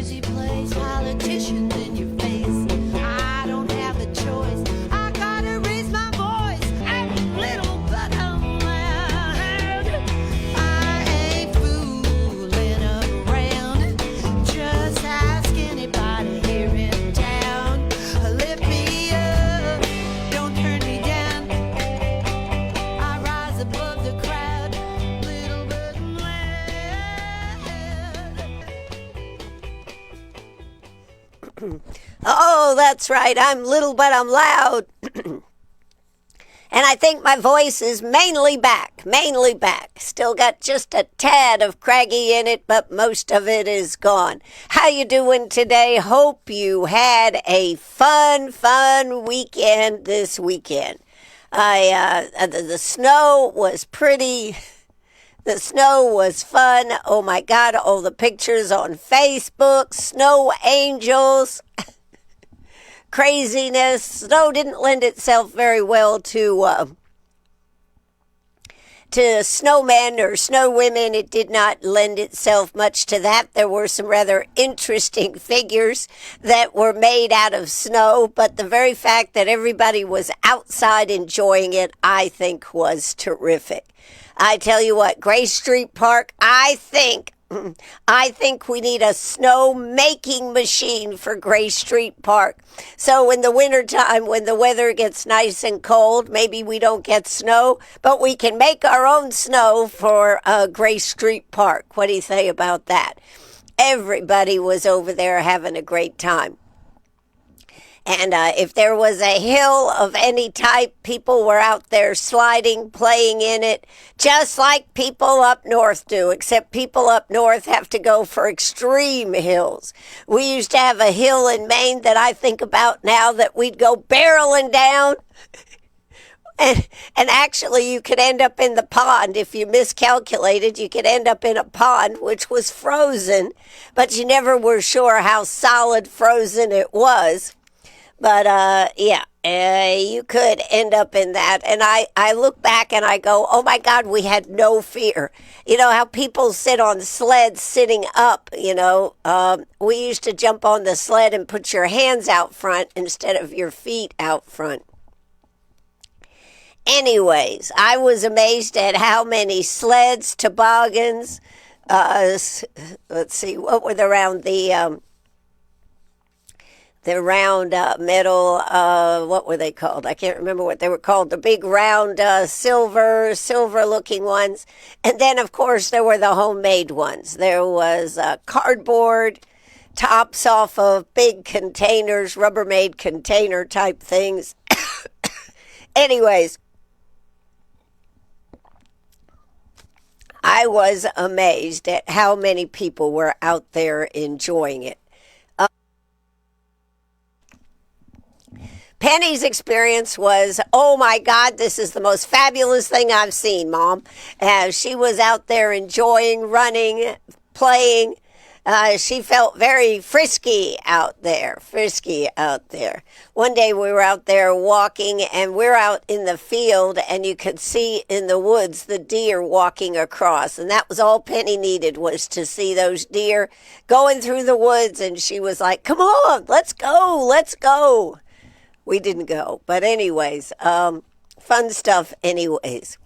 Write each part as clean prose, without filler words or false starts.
noisy place, politicians in your face. I don't have a choice. I gotta raise my voice. I'm little, but I'm loud. I ain't fooling around. Just ask anybody here in town. Lift me up, don't turn me down. I rise above the crowd, little but I'm loud. Oh, that's right. I'm little, but I'm loud. And I think my voice is mainly back. Still got just a tad of craggy in it, but most of it is gone. How you doing today? Hope you had a fun weekend this weekend. The snow was pretty. The snow was fun. Oh my God, all the pictures on Facebook, snow angels. Craziness. Snow didn't lend itself very well to snowmen or snow women. It did not lend itself much to that. There were some rather interesting figures that were made out of snow, but the very fact that everybody was outside enjoying it, I think, was terrific. I tell you what, Grace Street Park, I think we need a snow making machine for Grace Street Park. So in the wintertime, when the weather gets nice and cold, maybe we don't get snow, but we can make our own snow for Grace Street Park. What do you say about that? Everybody was over there having a great time. And if there was a hill of any type, people were out there sliding, playing in it, just like people up north do, except people up north have to go for extreme hills. We used to have a hill in Maine that I think about now that we'd go barreling down. And actually, you could end up in the pond. If you miscalculated, you could end up in a pond, which was frozen, but you never were sure how solid frozen it was. But, you could end up in that. And I look back and I go, oh, my God, we had no fear. You know how people sit on sleds sitting up, we used to jump on the sled and put your hands out front instead of your feet out front. Anyways, I was amazed at how many sleds, toboggans, let's see, what were around the round metal, what were they called? I can't remember what they were called. The big round silver-looking ones. And then, of course, there were the homemade ones. There was cardboard tops off of big containers, Rubbermaid container type things. Anyways, I was amazed at how many people were out there enjoying it. Penny's experience was, oh my God, this is the most fabulous thing I've seen, Mom. She was out there enjoying, running, playing. She felt very frisky out there. One day we were out there walking, and we're out in the field, and you could see in the woods the deer walking across. And that was all Penny needed, was to see those deer going through the woods. And she was like, come on, let's go. We didn't go. But anyways, fun stuff anyways.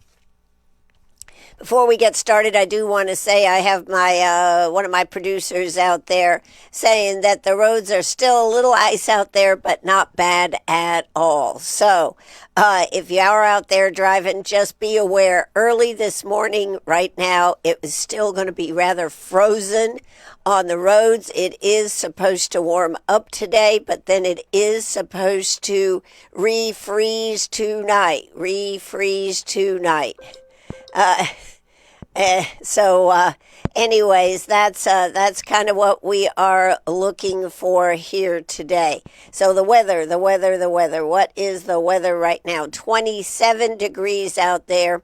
Before we get started, I do want to say I have my one of my producers out there saying that the roads are still a little ice out there, but not bad at all. So if you are out there driving, just be aware. Early this morning, right now, it was still going to be rather frozen on the roads. It is supposed to warm up today, but then it is supposed to refreeze tonight. Anyways, that's kind of what we are looking for here today. So the weather. What is the weather right now? 27 degrees out there.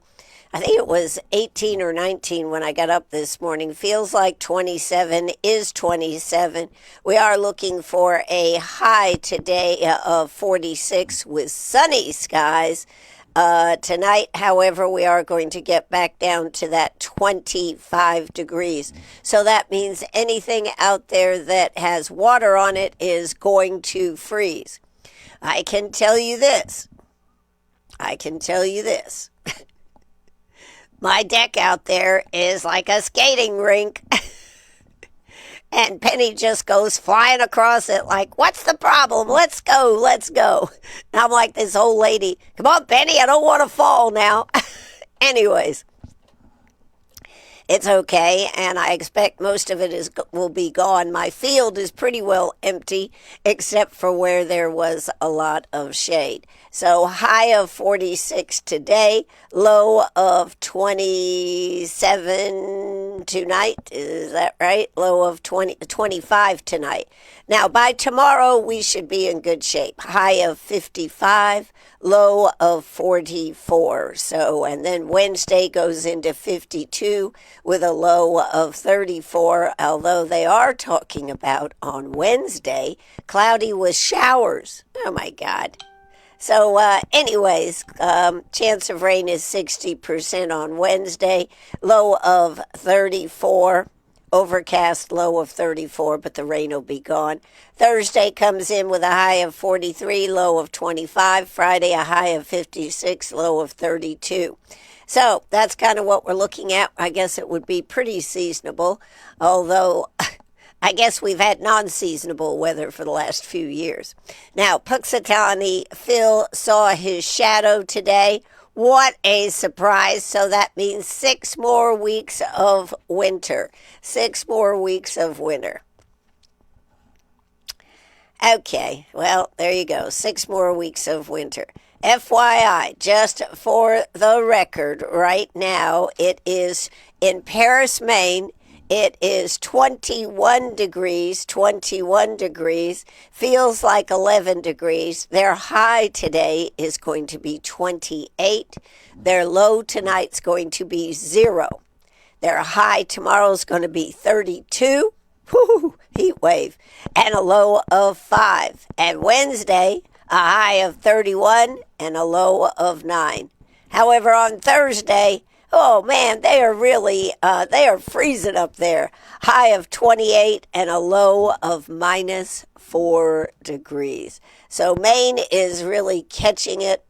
I think it was 18 or 19 when I got up this morning. Feels like 27 is 27. We are looking for a high today of 46 with sunny skies. Tonight, however, we are going to get back down to that 25 degrees. So that means anything out there that has water on it is going to freeze. I can tell you this. My deck out there is like a skating rink. And Penny just goes flying across it like, what's the problem? Let's go. And I'm like this old lady. Come on, Penny, I don't want to fall now. Anyways, it's okay, and I expect most of it will be gone. My field is pretty well empty, except for where there was a lot of shade. So high of 46 today, low of 27 tonight. Is that right? Low of 25 tonight. Now, by tomorrow, we should be in good shape. High of 55, low of 44. So, and then Wednesday goes into 52 with a low of 34, although they are talking about on Wednesday, cloudy with showers. Oh, my God. So anyways, chance of rain is 60% on Wednesday, low of 34, overcast low of 34, but the rain will be gone. Thursday comes in with a high of 43, low of 25. Friday, a high of 56, low of 32. So that's kind of what we're looking at. I guess it would be pretty seasonable, although I guess we've had non-seasonable weather for the last few years. Now, Puxatawny Phil saw his shadow today. What a surprise. So that means 6 more weeks of winter. 6 more weeks of winter. Okay, well, there you go. 6 more weeks of winter. FYI, just for the record, right now, it is in Paris, Maine. It is 21 degrees, feels like 11 degrees. Their high today is going to be 28. Their low tonight's going to be 0. Their high tomorrow is going to be 32. Woo, heat wave. And a low of 5. And Wednesday, a high of 31 and a low of 9. However, on Thursday, oh, man, they are really, they are freezing up there. High of 28 and a low of minus 4 degrees. So Maine is really catching it.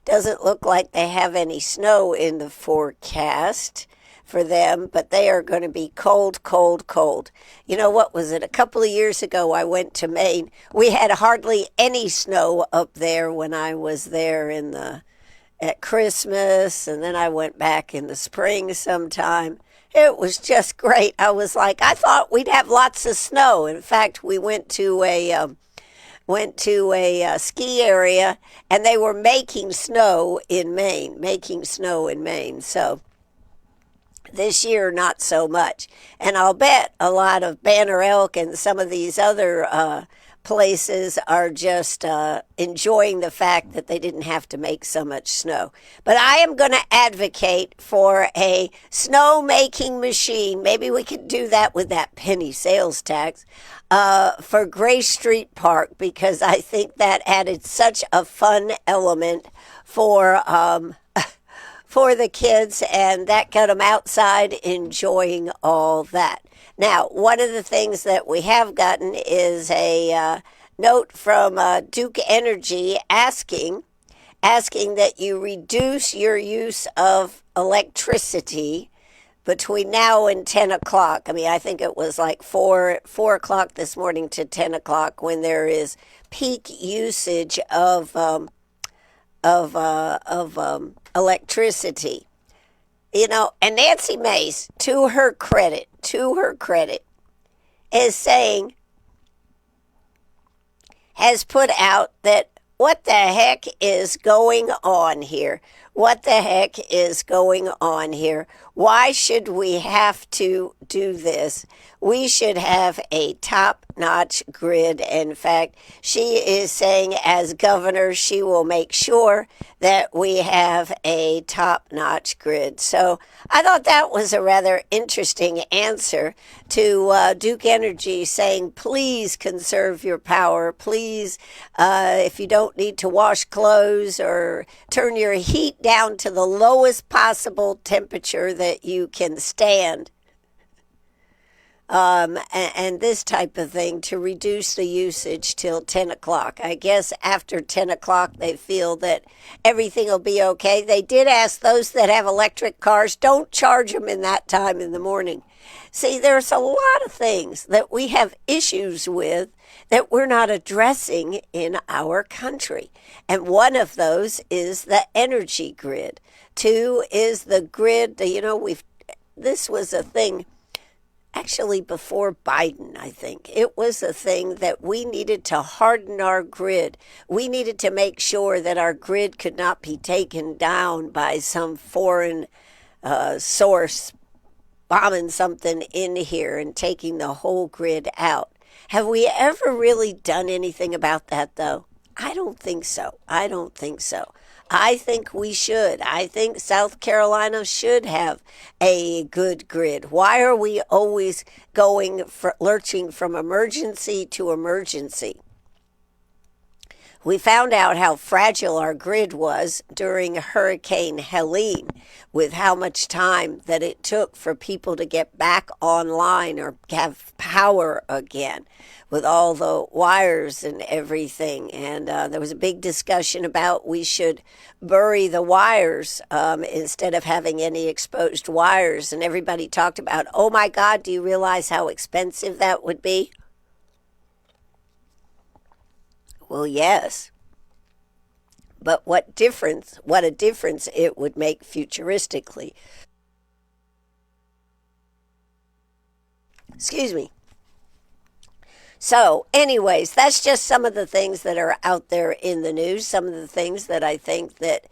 Doesn't look like they have any snow in the forecast for them, but they are going to be cold. You know, what was it? A couple of years ago, I went to Maine. We had hardly any snow up there when I was there at Christmas, and then I went back in the spring sometime. It was just great. I was like, I thought we'd have lots of snow. In fact, we went to a ski area, and they were making snow in Maine. So this year, not so much. And I'll bet a lot of Banner Elk and some of these other places are just enjoying the fact that they didn't have to make so much snow. But I am going to advocate for a snow-making machine. Maybe we could do that with that penny sales tax for Grace Street Park, because I think that added such a fun element for the kids, and that got them outside enjoying all that. Now, one of the things that we have gotten is a note from Duke Energy asking that you reduce your use of electricity between now and 10 o'clock. I mean, I think it was like 4 o'clock this morning to 10 o'clock when there is peak usage of electricity. You know, and Nancy Mace, to her credit, has put out that what the heck is going on here? What the heck is going on here? Why should we have to do this? We should have a top-notch grid. In fact, she is saying as governor, she will make sure that we have a top-notch grid. So I thought that was a rather interesting answer to Duke Energy saying, please conserve your power. Please, if you don't need to wash clothes or turn your heat down to the lowest possible temperature that you can stand, and this type of thing, to reduce the usage till 10 o'clock. I guess after 10 o'clock they feel that everything will be okay. They did ask those that have electric cars, don't charge them in that time in the morning. See, there's a lot of things that we have issues with that we're not addressing in our country. And one of those is the energy grid. Two is the grid, this was a thing actually before Biden, I think. It was a thing that we needed to harden our grid. We needed to make sure that our grid could not be taken down by some foreign source bombing something in here and taking the whole grid out. Have we ever really done anything about that, though? I don't think so. I think we should. I think South Carolina should have a good grid. Why are we always lurching from emergency to emergency? We found out how fragile our grid was during Hurricane Helene, with how much time that it took for people to get back online or have power again, with all the wires and everything. And there was a big discussion about we should bury the wires instead of having any exposed wires. And everybody talked about, oh my God, do you realize how expensive that would be? Well, yes. But what a difference it would make futuristically. Excuse me. So, anyways, that's just some of the things that are out there in the news, some of the things that I think that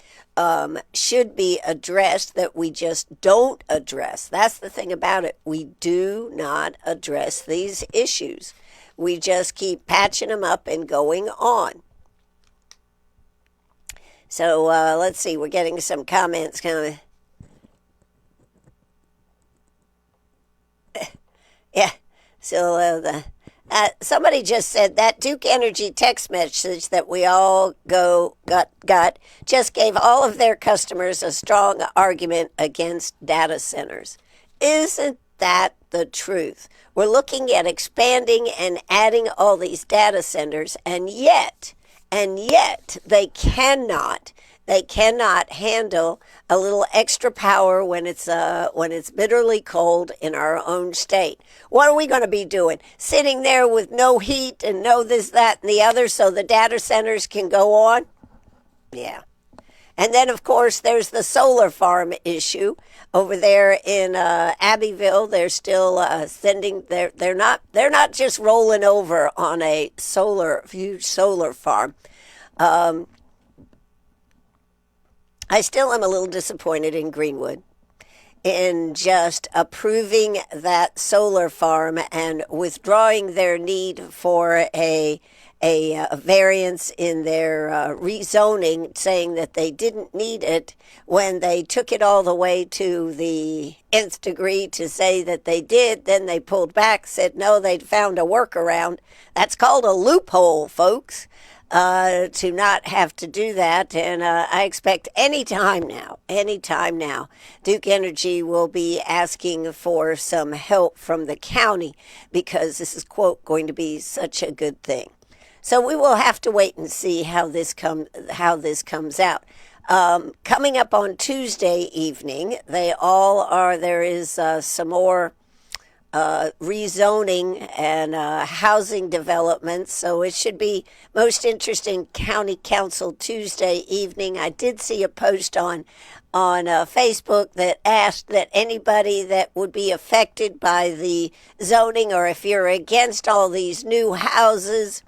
should be addressed that we just don't address. That's the thing about it. We do not address these issues. We just keep patching them up and going on. So let's see, we're getting some comments coming. Yeah, so somebody just said that Duke Energy text message that we all got just gave all of their customers a strong argument against data centers. Isn't that the truth? We're looking at expanding and adding all these data centers, and yet they cannot handle a little extra power when it's bitterly cold in our own state. What are we going to be doing? Sitting there with no heat and no this, that, and the other so the data centers can go on? Yeah. And then, of course, there's the solar farm issue over there in Abbeville. They're still sending. They're not just rolling over on a huge solar farm. I still am a little disappointed in Greenwood in just approving that solar farm and withdrawing their need for a variance in their rezoning, saying that they didn't need it when they took it all the way to the nth degree to say that they did. Then they pulled back, said no, they'd found a workaround. That's called a loophole, folks, to not have to do that. And I expect any time now, Duke Energy will be asking for some help from the county because this is, quote, going to be such a good thing. So we will have to wait and see how this comes out. Coming up on Tuesday evening, there is some more rezoning and housing developments. So it should be most interesting county council Tuesday evening. I did see a post on Facebook that asked that anybody that would be affected by the zoning, or if you're against all these new houses,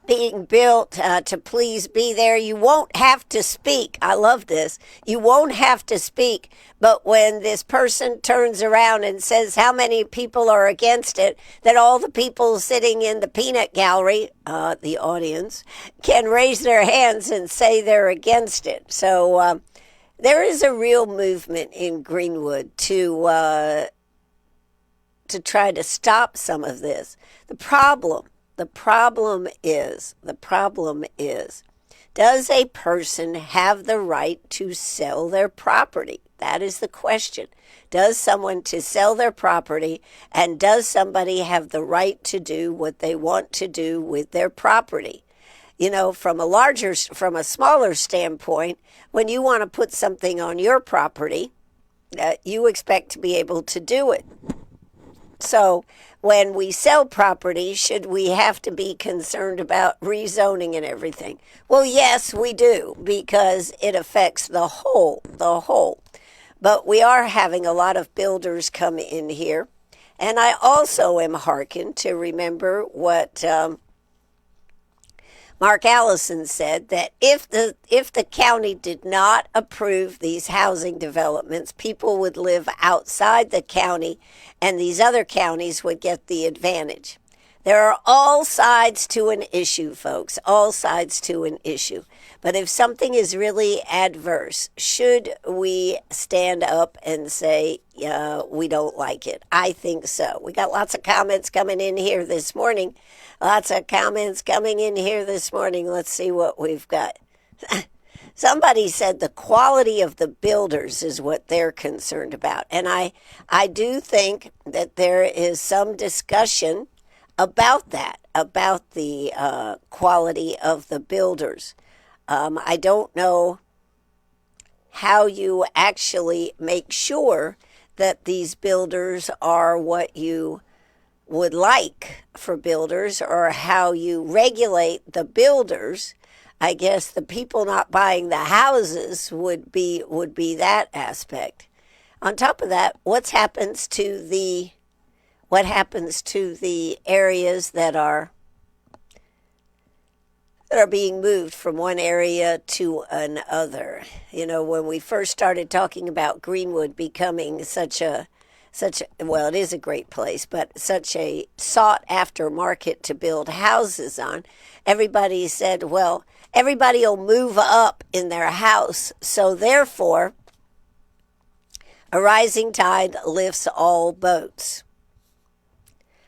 being built to please be there. You won't have to speak. I love this. You won't have to speak. But when this person turns around and says how many people are against it, that all the people sitting in the peanut gallery, the audience, can raise their hands and say they're against it. So there is a real movement in Greenwood to try to stop some of this. The problem is, does a person have the right to sell their property? That is the question. Does someone to sell their property, and does somebody have the right to do what they want to do with their property? You know, from a smaller standpoint, when you want to put something on your property, you expect to be able to do it. So when we sell property, should we have to be concerned about rezoning and everything? Well, yes, we do, because it affects the whole. But we are having a lot of builders come in here. And I also am hearkened to remember what Mark Allison said, that if the county did not approve these housing developments, people would live outside the county and these other counties would get the advantage. There are all sides to an issue, folks, all sides to an issue. But if something is really adverse, should we stand up and say, we don't like it? I think so. We got lots of comments coming in here this morning. Let's see what we've got. Somebody said the quality of the builders is what they're concerned about. And I do think that there is some discussion about that, about the quality of the builders. I don't know how you actually make sure that these builders are what you would like for builders, or how you regulate the builders. I guess the people not buying the houses would be that aspect. On top of that, what happens to the areas that are being moved from one area to another? You know, when we first started talking about Greenwood becoming well, it is a great place, but such a sought-after market to build houses on, everybody said, well, everybody will move up in their house, so therefore, a rising tide lifts all boats.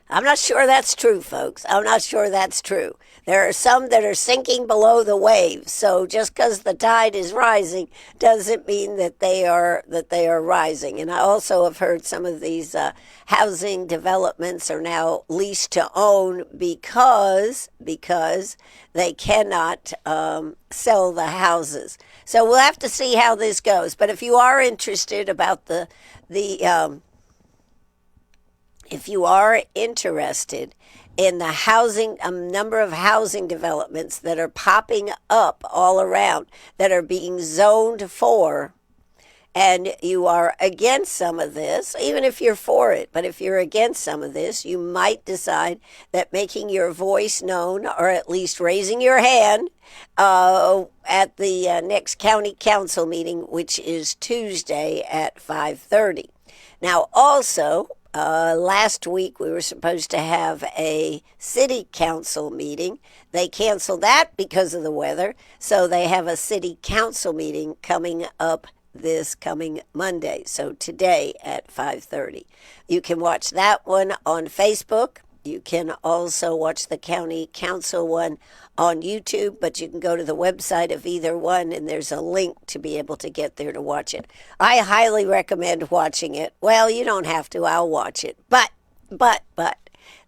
I'm not sure that's true, folks. I'm not sure that's true. There are some that are sinking below the waves. So just because the tide is rising doesn't mean that they are rising. And I also have heard some of these housing developments are now leased to own because they cannot sell the houses. So we'll have to see how this goes. But if you are interested about if you are interested in the housing, a number of housing developments that are popping up all around that are being zoned for, and you are against some of this, even if you're for it, but if you're against some of this, you might decide that making your voice known, or at least raising your hand at the next county council meeting, which is Tuesday at 5:30. Now, also, last week we were supposed to have a city council meeting. They canceled that because of the weather, so they have a city council meeting coming up this coming Monday, so today at 5:30. You can watch that one on Facebook. You can also watch the county council one on YouTube, but you can go to the website of either one, and there's a link to be able to get there to watch it. I highly recommend watching it. Well, you don't have to. I'll watch it. But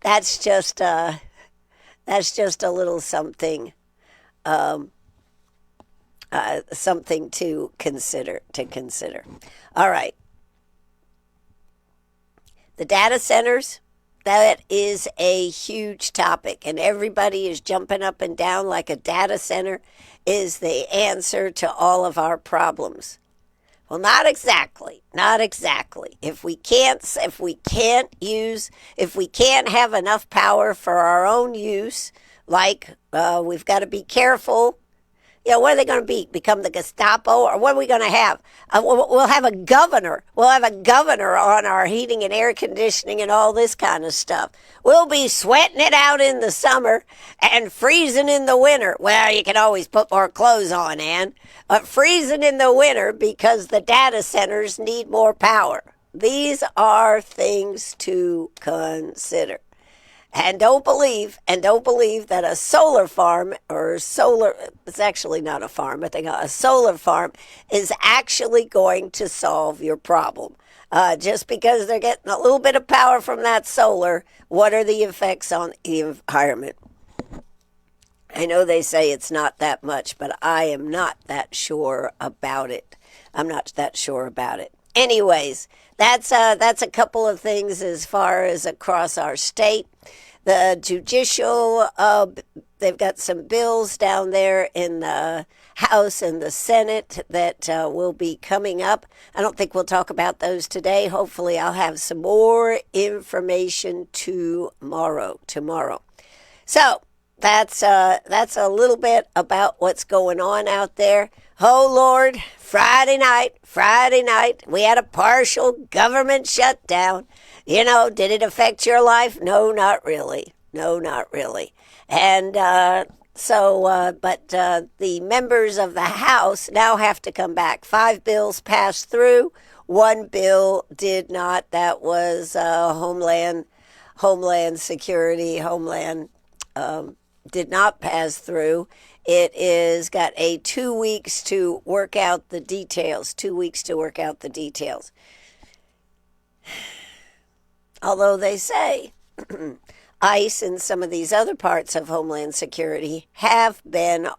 that's just a little something, something to consider. All right. The data centers. That is a huge topic, and everybody is jumping up and down like a data center is the answer to all of our problems. Well, not exactly. If we can't have enough power for our own use, like We've got to be careful. What are they going to be? Become the Gestapo? Or what are we going to have? We'll have a governor. We'll have a governor on our heating and air conditioning and all this kind of stuff. We'll be sweating it out in the summer and freezing in the winter. Well, you can always put more clothes on, Ann. But freezing in the winter because the data centers need more power. These are things to consider. And don't believe that a solar farm it's actually not a farm, but a solar farm is actually going to solve your problem. Just because they're getting a little bit of power from that solar, what are the effects on the environment? I know they say it's not that much, but I am not that sure about it. Anyways, that's a couple of things as far as across our state. The judicial, they've got some bills down there in the House and the Senate that will be coming up. I don't think we'll talk about those today. Hopefully I'll have some more information tomorrow. So that's a little bit about what's going on out there. Oh, Lord, Friday night, we had a partial government shutdown. Did it affect your life? No, not really. And but the members of the House now have to come back. 5 bills passed through. 1 bill did not. That was Homeland Security. Did not pass through. It is got 2 weeks to work out the details. Although they say ICE and some of these other parts of Homeland Security have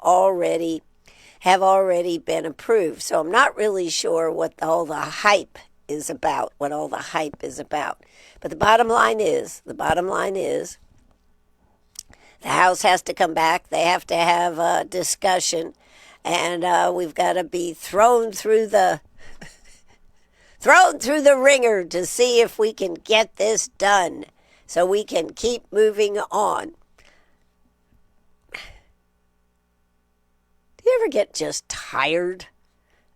already been approved. So I'm not really sure what all the hype is about. But the bottom line is, the House has to come back. They have to have a discussion, and we've got to be thrown through the ringer to see if we can get this done so we can keep moving on. Do you ever get just tired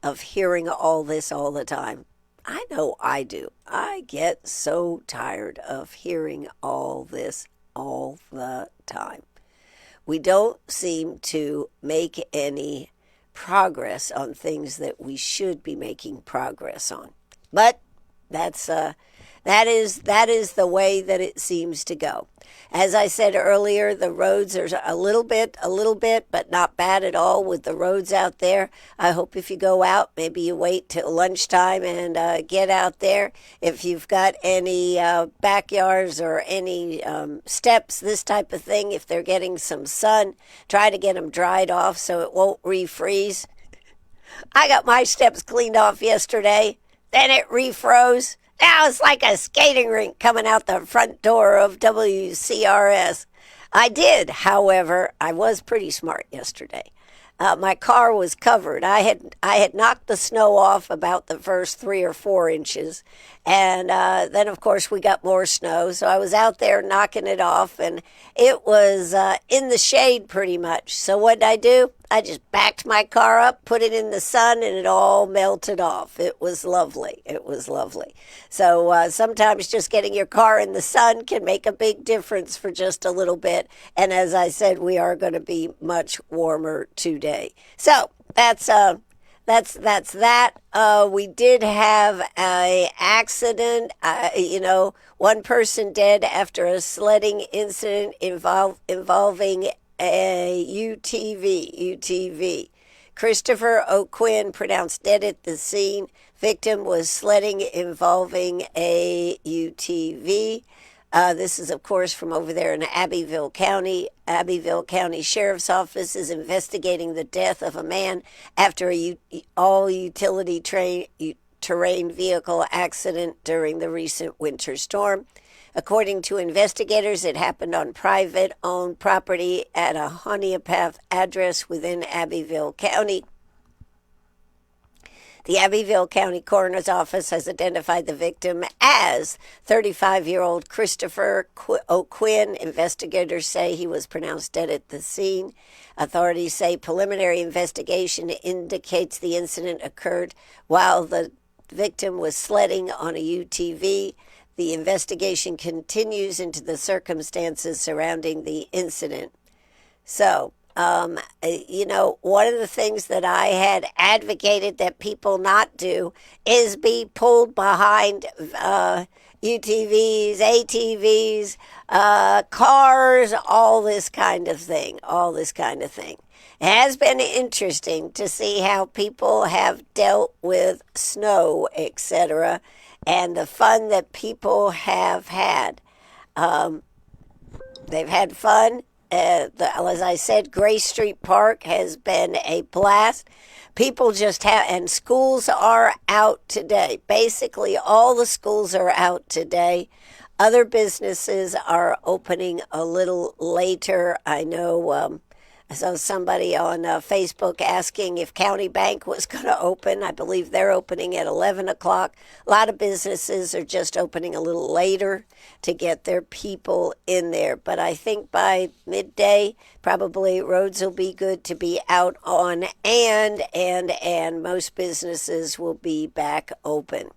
of hearing all this all the time? I know I do. I get so tired of hearing all this all the time. We don't seem to make any progress on things that we should be making progress on. But that is the way that it seems to go. As I said earlier, the roads are a little bit, but not bad at all with the roads out there. I hope if you go out, maybe you wait till lunchtime and get out there. If you've got any backyards or any steps, this type of thing, if they're getting some sun, try to get them dried off so it won't refreeze. I got my steps cleaned off yesterday. Then it refroze. Now it's like a skating rink coming out the front door of WCRS. However, I was pretty smart yesterday. My car was covered. I had knocked the snow off about the first 3 or 4 inches. And then, of course, we got more snow. So I was out there knocking it off, and it was in the shade pretty much. So what did I do? I just backed my car up, put it in the sun, and it all melted off. It was lovely. So sometimes just getting your car in the sun can make a big difference for just a little bit. And as I said, we are going to be much warmer today. So that's that. We did have an accident. One person dead after a sledding incident involving a UTV. Christopher O'Quinn pronounced dead at the scene. Victim was sledding involving a UTV. This is, of course, from over there in Abbeville County. Abbeville County Sheriff's Office is investigating the death of a man after a all-utility terrain vehicle accident during the recent winter storm. According to investigators, it happened on private-owned property at a homeopath address within Abbeville County. The Abbeville County Coroner's Office has identified the victim as 35-year-old Christopher O'Quinn. Investigators say he was pronounced dead at the scene. Authorities say preliminary investigation indicates the incident occurred while the victim was sledding on a UTV. The investigation continues into the circumstances surrounding the incident. So, one of the things that I had advocated that people not do is be pulled behind UTVs, ATVs, cars, all this kind of thing. It has been interesting to see how people have dealt with snow, etc., and the fun that people have had. They've had fun. As I said, Grace Street Park has been a blast. People just have, and schools are out today. Basically, all the schools are out today. Other businesses are opening a little later. I know I saw somebody on Facebook asking if County Bank was going to open. I believe they're opening at 11 o'clock. A lot of businesses are just opening a little later to get their people in there. But I think by midday, probably roads will be good to be out on, and most businesses will be back open.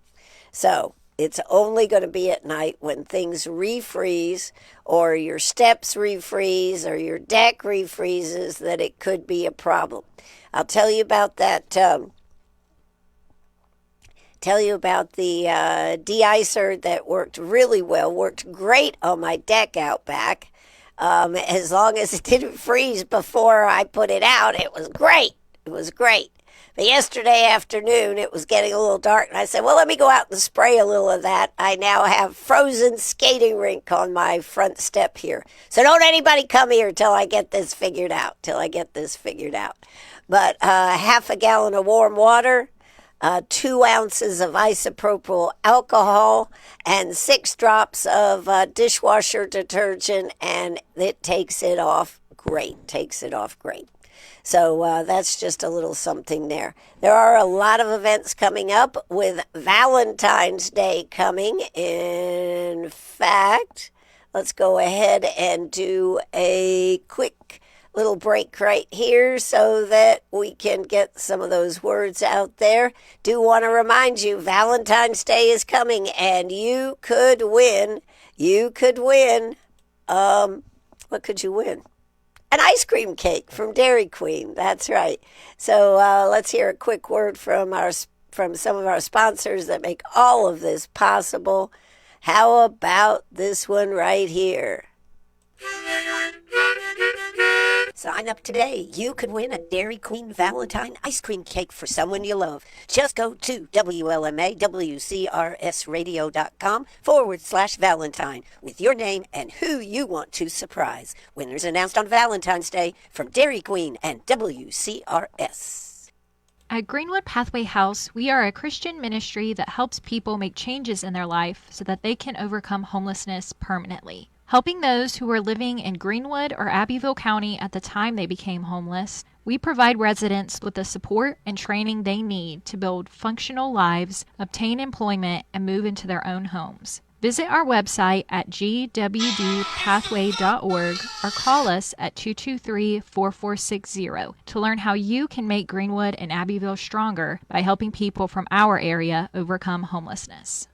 So it's only going to be at night when things refreeze or your steps refreeze or your deck refreezes that it could be a problem. I'll tell you about that. Tell you about the de-icer that worked really well, worked great on my deck out back. As long as it didn't freeze before I put it out, it was great. It was great. But yesterday afternoon, it was getting a little dark, and I said, well, let me go out and spray a little of that. I now have frozen skating rink on my front step here. So don't anybody come here till I get this figured out, But half a gallon of warm water, 2 ounces of isopropyl alcohol, and 6 drops of dishwasher detergent, and it takes it off great. So that's just a little something there. There are a lot of events coming up with Valentine's Day coming. In fact, let's go ahead and do a quick little break right here so that we can get some of those words out there. Do want to remind you, Valentine's Day is coming, and you could win. What could you win? An ice cream cake from Dairy Queen. That's right. So let's hear a quick word from some of our sponsors that make all of this possible. How about this one right here? Sign up today. You could win a Dairy Queen Valentine ice cream cake for someone you love. Just go to WLMA-WCRSradio.com/Valentine with your name and who you want to surprise. Winners announced on Valentine's Day from Dairy Queen and WCRS. At Greenwood Pathway House, we are a Christian ministry that helps people make changes in their life so that they can overcome homelessness permanently. Helping those who were living in Greenwood or Abbeville County at the time they became homeless, we provide residents with the support and training they need to build functional lives, obtain employment, and move into their own homes. Visit our website at gwdpathway.org or call us at 223-4460 to learn how you can make Greenwood and Abbeville stronger by helping people from our area overcome homelessness.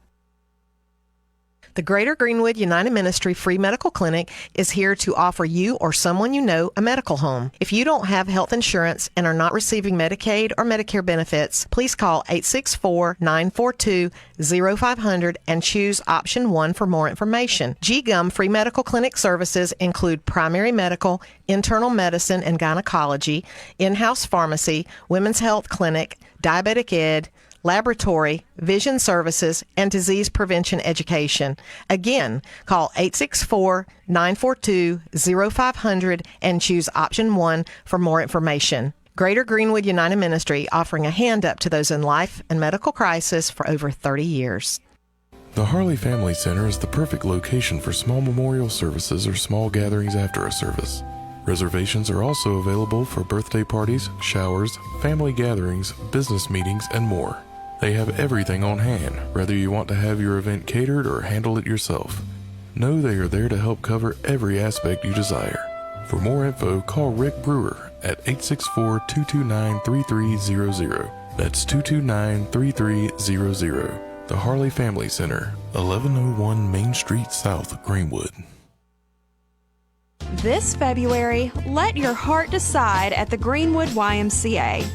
The Greater Greenwood United Ministry Free Medical Clinic is here to offer you or someone you know a medical home. If you don't have health insurance and are not receiving Medicaid or Medicare benefits, please call 864-942-0500 and choose option 1 for more information. G-GUM Free Medical Clinic services include primary medical, internal medicine and gynecology, in-house pharmacy, women's health clinic, diabetic ed, laboratory, vision services, and disease prevention education. Again, call 864-942-0500 and choose option 1 for more information. Greater Greenwood United Ministry, offering a hand up to those in life and medical crisis for over 30 years. The Harley Family Center is the perfect location for small memorial services or small gatherings after a service. Reservations are also available for birthday parties, showers, family gatherings, business meetings, and more. They have everything on hand, whether you want to have your event catered or handle it yourself. Know they are there to help cover every aspect you desire. For more info, call Rick Brewer at 864-229-3300. That's 229-3300. The Harley Family Center, 1101 Main Street South, Greenwood. This February, let your heart decide at the Greenwood YMCA.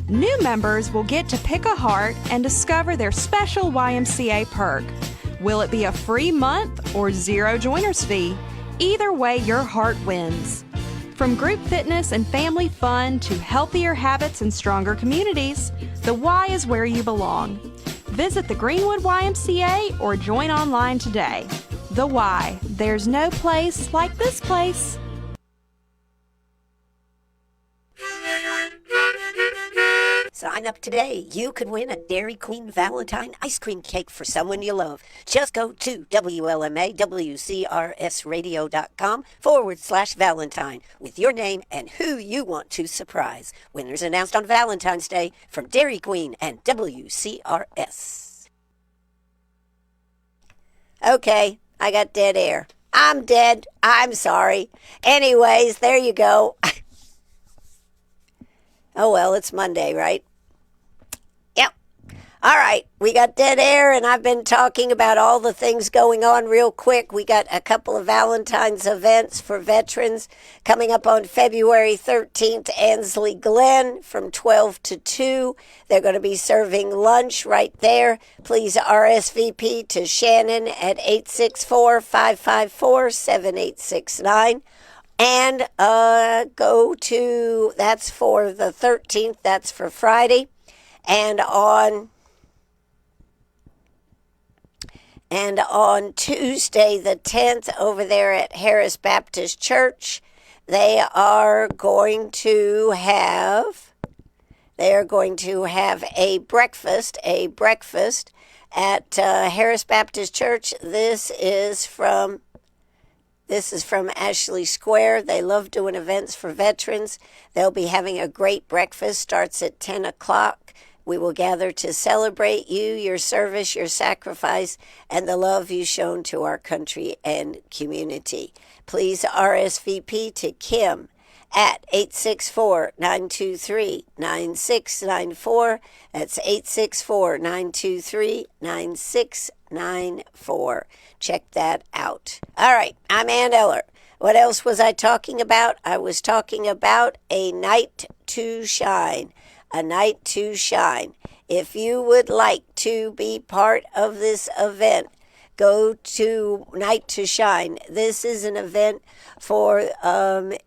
New members will get to pick a heart and discover their special YMCA perk. Will it be a free month or zero joiner's fee? Either way, your heart wins. From group fitness and family fun to healthier habits and stronger communities, the Y is where you belong. Visit the Greenwood YMCA or join online today. The Y, there's no place like this place. Sign up today. You could win a Dairy Queen Valentine ice cream cake for someone you love. Just go to WCRSradio.com/Valentine with your name and who you want to surprise. Winners announced on Valentine's Day from Dairy Queen and WCRS. Okay, I got dead air. I'm dead. I'm sorry. Anyways, there you go. Oh, well, it's Monday, right? Yep. All right, we got dead air, and I've been talking about all the things going on real quick. We got a couple of Valentine's events for veterans coming up on February 13th, Ansley Glen from 12 to 2. They're going to be serving lunch right there. Please RSVP to Shannon at 864-554-7869. And go to, that's for the 13th, that's for Friday. And on Tuesday the 10th over there at Harris Baptist Church, they are going to have a breakfast at Harris Baptist Church. This is from Ashley Square. They love doing events for veterans. They'll be having a great breakfast. Starts at 10 o'clock. We will gather to celebrate you, your service, your sacrifice, and the love you've shown to our country and community. Please RSVP to Kim at 864-923-9694. That's 864-923-9694. Check that out. All right, I'm Ann Eller. What else was I talking about? I was talking about a night to shine. A night to shine. If you would like to be part of this event, go to Night to Shine. This is an event for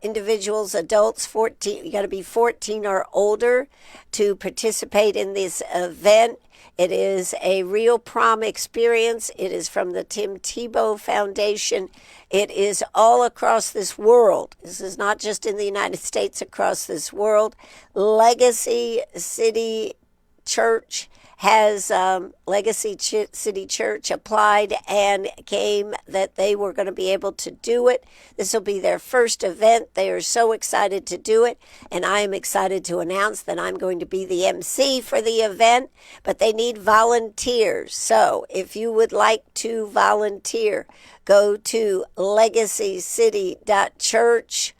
individuals, adults, 14. You got to be 14 or older to participate in this event. It is a real prom experience. It is from the Tim Tebow Foundation. It is all across this world. This is not just in the United States, across this world. Legacy City Church has City Church applied and came that they were going to be able to do it. This will be their first event. They are so excited to do it, and I am excited to announce that I'm going to be the MC for the event, but they need volunteers. So if you would like to volunteer, go to legacycity.church/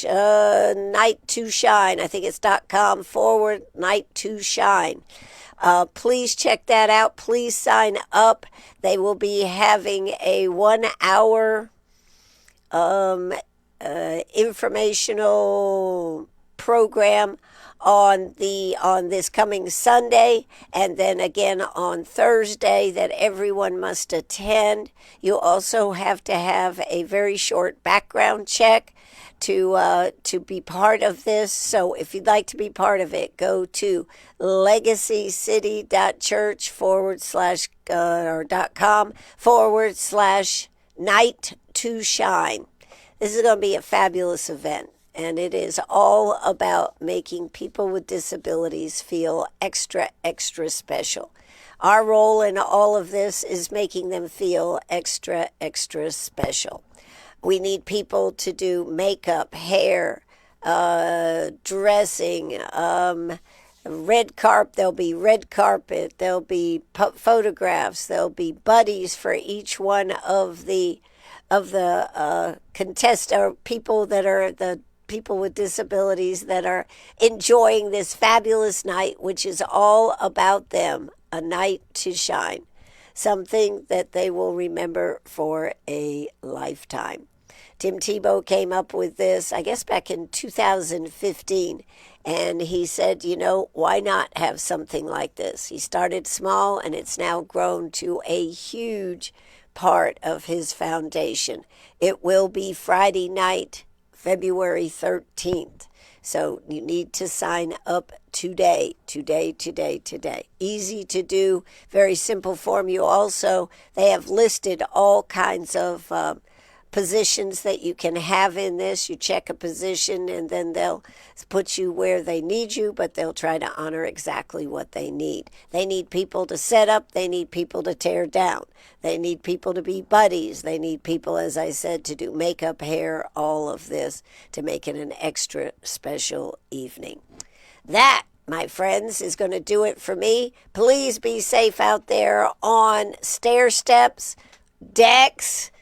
night to shine. I think it's .com / night to shine. Please check that out. Please sign up. They will be having a 1 hour informational program on this coming Sunday, and then again on Thursday that everyone must attend. You also have to have a very short background check to be part of this. So if you'd like to be part of it, go to legacycity.church .com / night to shine. This is going to be a fabulous event. And it is all about making people with disabilities feel extra, extra special. Our role in all of this is making them feel extra, extra special. We need people to do makeup, hair, dressing, red carpet. There'll be red carpet. There'll be photographs. There'll be buddies for each one of the contest or people that are the people with disabilities that are enjoying this fabulous night, which is all about them, a night to shine, something that they will remember for a lifetime. Tim Tebow came up with this, I guess, back in 2015, and he said, why not have something like this? He started small, and it's now grown to a huge part of his foundation. It will be Friday night, February 13th. So you need to sign up today. Easy to do, very simple form. They have listed all kinds of positions that you can have in this. You check a position and then they'll put you where they need you, but they'll try to honor exactly what they need. They need people to set up. They need people to tear down. They need people to be buddies. They need people, as I said, to do makeup, hair, all of this to make it an extra special evening. That, my friends, is going to do it for me. Please be safe out there on stair steps, decks.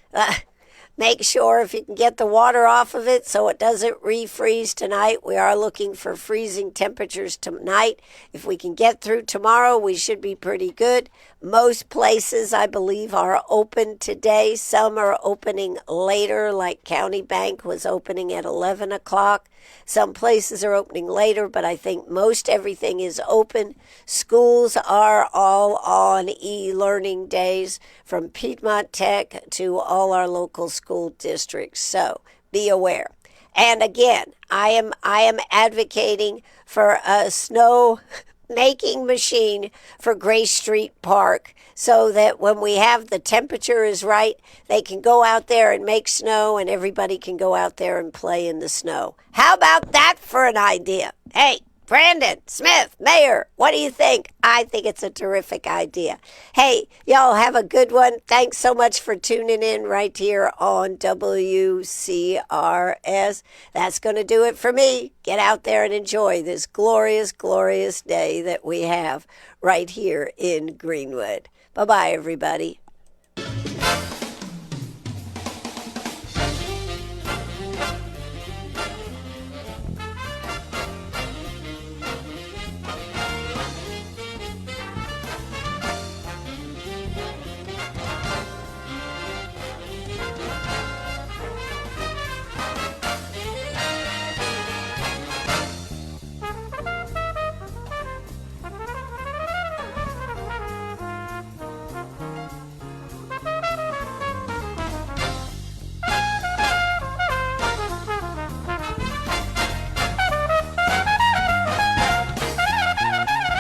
Make sure if you can get the water off of it so it doesn't refreeze tonight. We are looking for freezing temperatures tonight. If we can get through tomorrow, we should be pretty good. Most places, I believe, are open today. Some are opening later, like County Bank was opening at 11 o'clock. Some places are opening later, but I think most everything is open. Schools are all on e-learning days, from Piedmont Tech to all our local school districts. So be aware. And again, I am advocating for a snow making machine for Grace Street Park so that when we have the temperature is right, they can go out there and make snow and everybody can go out there and play in the snow. How about that for an idea? Hey, Brandon Smith, Mayor, what do you think? I think it's a terrific idea. Hey, y'all have a good one. Thanks so much for tuning in right here on WCRS. That's going to do it for me. Get out there and enjoy this glorious, glorious day that we have right here in Greenwood. Bye-bye, everybody.